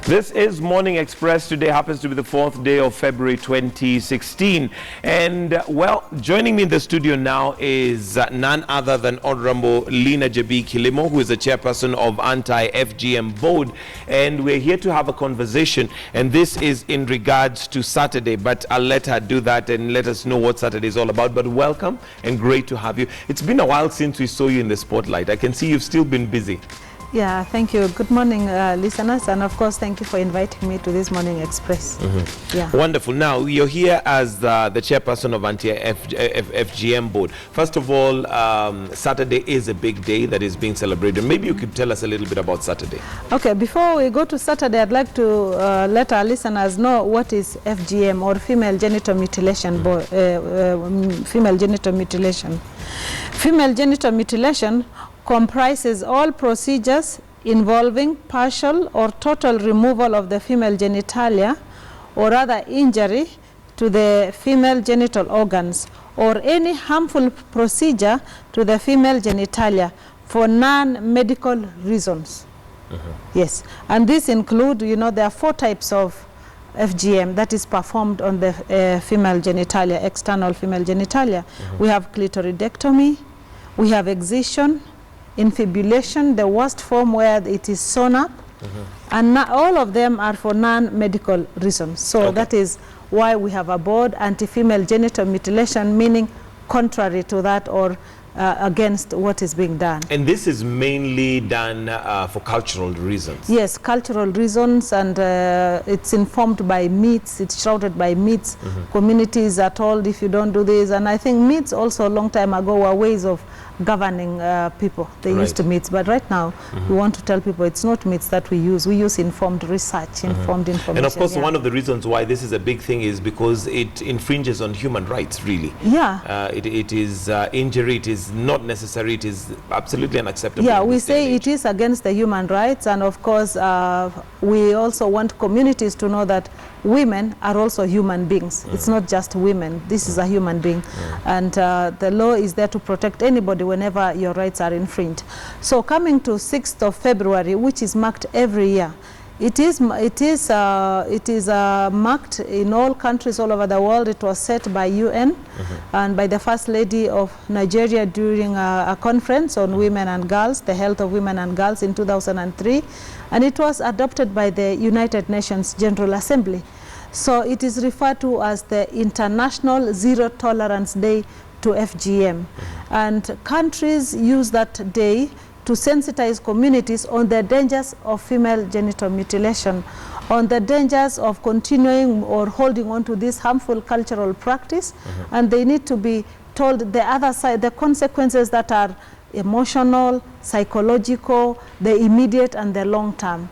This is Morning Express. Today happens to be the 4th day of February 2016. And, well, joining me in the studio now is none other than Honorable Linah Jebii Kilimo, who is the chairperson of Anti-FGM Board. And we're here to have a conversation. And this is in regards to Saturday. But I'll let her do that and let us know what Saturday is all about. But welcome and great to have you. It's been a while since we saw you in the spotlight. I can see you've still been busy. Yeah, thank you. Good morning, listeners, and of course, thank you for inviting me to this Morning Express. Yeah. Wonderful. Now, you're here as the chairperson of Anti-FGM Board. First of all, Saturday is a big day that is being celebrated. Maybe you could tell us a little bit about Saturday. Okay, before we go to Saturday, I'd like to let our listeners know what is FGM, or Female Genital Mutilation. Female Genital Mutilation. Female Genital Mutilation comprises all procedures involving partial or total removal of the female genitalia or other injury to the female genital organs, or any harmful procedure to the female genitalia for non-medical reasons. Yes, and this include, there are 4 types of FGM that is performed on the female genitalia, external female genitalia. We have clitoridectomy, we have excision, infibulation, the worst form where it is sewn up, and all of them are for non-medical reasons. So that is why we have a board, anti-female genital mutilation, meaning contrary to that or against what is being done. And this is mainly done for cultural reasons? Yes, cultural reasons, and it's informed by myths, it's shrouded by myths. Communities are told if you don't do this, and I think myths also a long time ago were ways of governing people. They used to myths, but right now we want to tell people it's not myths that we use informed research, informed information. And of course, one of the reasons why this is a big thing is because it infringes on human rights, really. Yeah. It is injury, it is not necessary, it is absolutely unacceptable. Yeah, we say it is against the human rights, and of course we also want communities to know that women are also human beings. It's not just women. This is a human being. And the law is there to protect anybody whenever your rights are infringed. So coming to 6th of February, which is marked every year, it is marked in all countries all over the world. It was set by UN and by the First Lady of Nigeria during a conference on women and girls, the health of women and girls in 2003. And it was adopted by the United Nations General Assembly. So it is referred to as the International Zero Tolerance Day to FGM. And countries use that day to sensitize communities on the dangers of female genital mutilation, on the dangers of continuing or holding on to this harmful cultural practice, and they need to be told the other side, the consequences that are emotional, psychological, the immediate and the long term.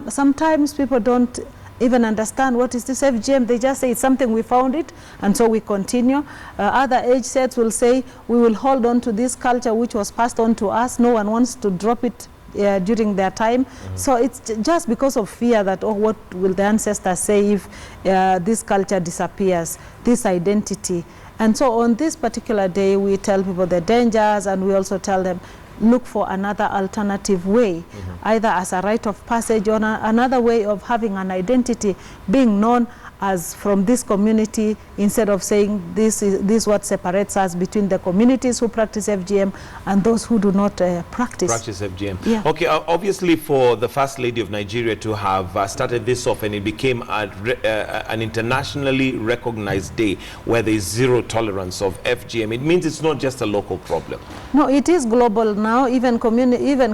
Sometimes people don't even understand what is this FGM. They just say it's something, we found it, and so we continue. Other age sets will say we will hold on to this culture which was passed on to us. No one wants to drop it during their time. So it's just because of fear that, oh, what will the ancestors say if this culture disappears, this identity. And so on this particular day, we tell people the dangers, and we also tell them, look for another alternative way, either as a rite of passage or another way of having an identity, being known as from this community, instead of saying this is what separates us between the communities who practice FGM and those who do not practice FGM. Yeah. Okay, obviously for the First Lady of Nigeria to have started this off, and it became an internationally recognized day where there is zero tolerance of FGM, it means it's not just a local problem. No, it is global now. Even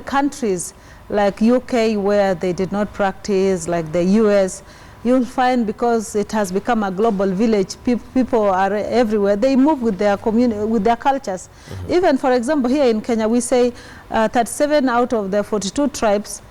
countries like UK, where they did not practice, like the US, you'll find, because it has become a global village, people are everywhere. They move with their community, with their cultures. Even, for example, here in Kenya, we say 37 out of the 42 tribes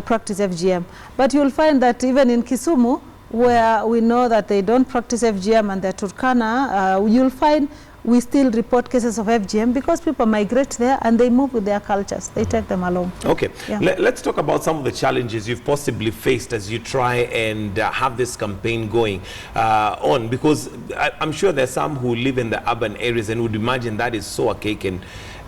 practice FGM. But you'll find that even in Kisumu, where we know that they don't practice FGM, and the Turkana, you'll find we still report cases of FGM because people migrate there and they move with their cultures. They take them along. Okay, let's talk about some of the challenges you've possibly faced as you try and have this campaign going on, because I'm sure there's some who live in the urban areas and would imagine that is so archaic and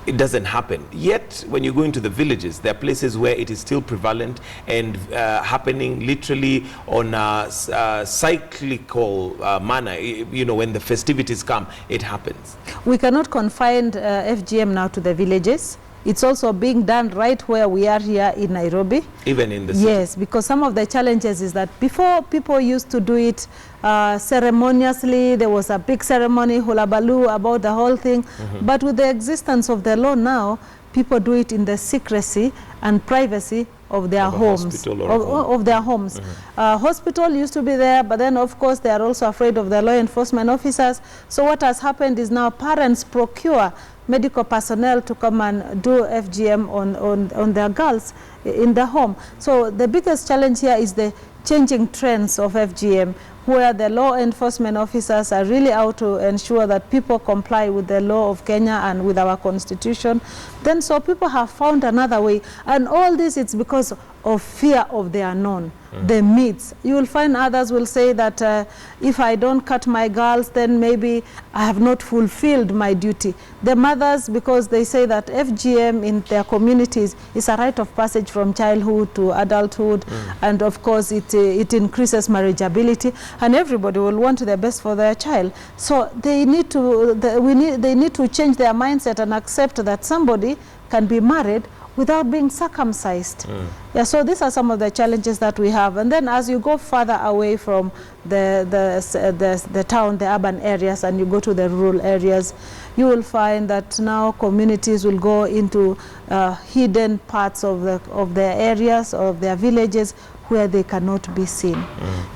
it doesn't happen. Yet, when you go into the villages, there are places where it is still prevalent and happening literally on a cyclical manner. You know, when the festivities come, it happens. We cannot confine FGM now to the villages. It's also being done right where we are here in Nairobi. Even in the city? Yes, because some of the challenges is that before people used to do it ceremoniously, there was a big ceremony, hullabaloo about the whole thing. But with the existence of the law now, people do it in the secrecy and privacy of their homes. Of their homes. Hospital used to be there, but then of course they are also afraid of the law enforcement officers. So what has happened is now parents procure medical personnel to come and do FGM on their girls in the home. So the biggest challenge here is the changing trends of FGM, where the law enforcement officers are really out to ensure that people comply with the law of Kenya and with our constitution. Then so people have found another way, and all this it's because of fear of the unknown, the myths. You will find others will say that if I don't cut my girls, then maybe I have not fulfilled my duty. The mothers, because they say that FGM in their communities is a rite of passage from childhood to adulthood, and of course it increases marriageability, and everybody will want the best for their child. So they need to, they need to change their mindset and accept that somebody can be married without being circumcised. Yeah, so these are some of the challenges that we have. And then as you go further away from the town, the urban areas, and you go to the rural areas, you will find that now communities will go into hidden parts of their areas, of their villages, where they cannot be seen.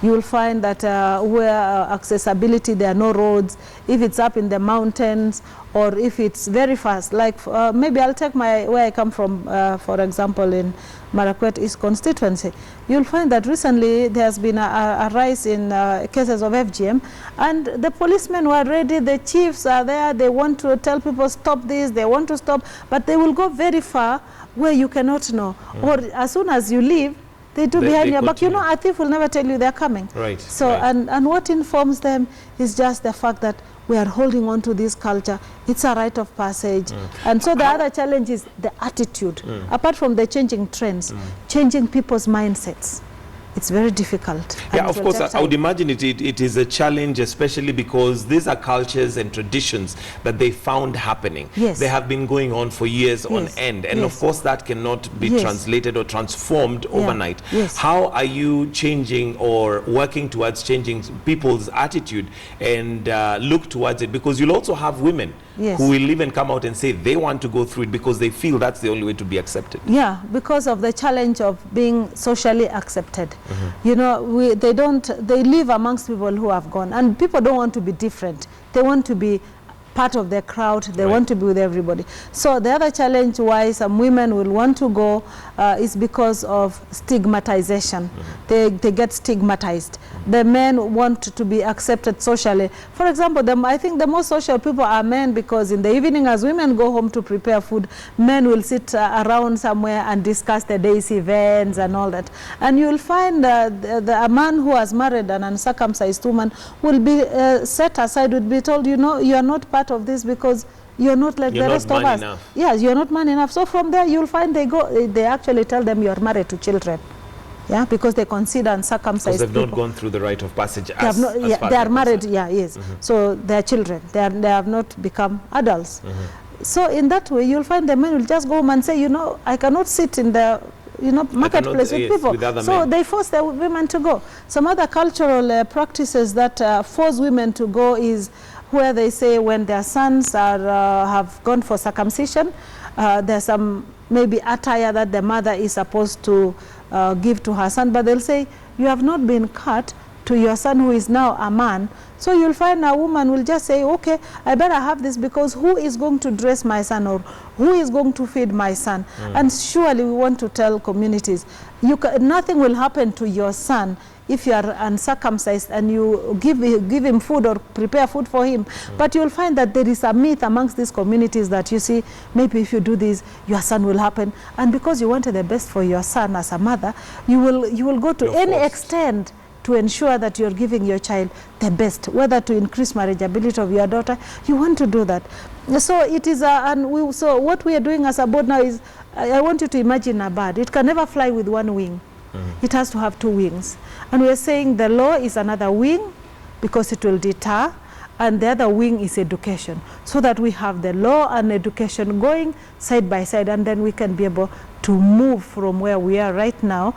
You will find that where accessibility, there are no roads. If it's up in the mountains, or if it's very fast, like maybe I'll take where I come from, for example, in Marakwet East constituency, you'll find that recently there's been a rise in cases of FGM, and the policemen were ready, the chiefs are there, they want to tell people stop this, they want to stop, but they will go very far where you cannot know. Or as soon as you leave, they do behind your back. You know, a thief will never tell you they're coming. Right. So, right. And what informs them is just the fact that we are holding on to this culture. It's a rite of passage. And so the other challenge is the attitude. Apart from the changing trends, changing people's mindsets. It's very difficult. Yeah, of course, I would imagine it is a challenge, especially because these are cultures and traditions that they found happening. Yes. They have been going on for years on end. And of course, that cannot be translated or transformed overnight. Yes. How are you changing or working towards changing people's attitude and look towards it? Because you'll also have women who will even come out and say they want to go through it because they feel that's the only way to be accepted. Yeah, because of the challenge of being socially accepted. You know, they live amongst people who have gone, and people don't want to be different. They want to be part of the crowd. They want to be with everybody. So the other challenge why some women will want to go is because of stigmatization. They get stigmatized. The men want to be accepted socially. For example, I think the most social people are men, because in the evening as women go home to prepare food, men will sit around somewhere and discuss the day's events and all that. And you'll find a man who has married an uncircumcised woman will be set aside, would be told, you know, you are not part of this because you're not like the rest of us. Enough. Yes, you're not man enough. So from there you'll find they actually tell them you're married to children. Yeah, because they consider uncircumcised people. They've not gone through the rite of passage they are married, so they're children. They have not become adults. So in that way, you'll find the men will just go home and say, you know, I cannot sit in the marketplace with people. With so they force the women to go. Some other cultural practices that force women to go is where they say when their sons have gone for circumcision, there's some maybe attire that the mother is supposed to give to her son, but they'll say, you have not been cut to your son who is now a man. So you'll find a woman will just say, okay, I better have this because who is going to dress my son, or who is going to feed my son? And surely we want to tell communities, nothing will happen to your son if you are uncircumcised and you give him food or prepare food for him. But you'll find that there is a myth amongst these communities that, you see, maybe if you do this, your son will happen. And because you wanted the best for your son as a mother, you will go to any extent to ensure that you're giving your child the best, whether to increase marriageability of your daughter, you want to do that. So it is so what we are doing as a board now is, I want you to imagine a bird. It can never fly with one wing. It has to have two wings. And we are saying the law is another wing because it will deter, and the other wing is education, so that we have the law and education going side by side, and then we can be able to move from where we are right now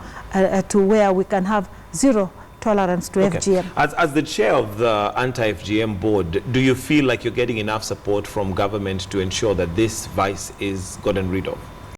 to where we can have zero tolerance to FGM. As the chair of the anti-FGM board, do you feel like you're getting enough support from government to ensure that this vice is gotten rid of?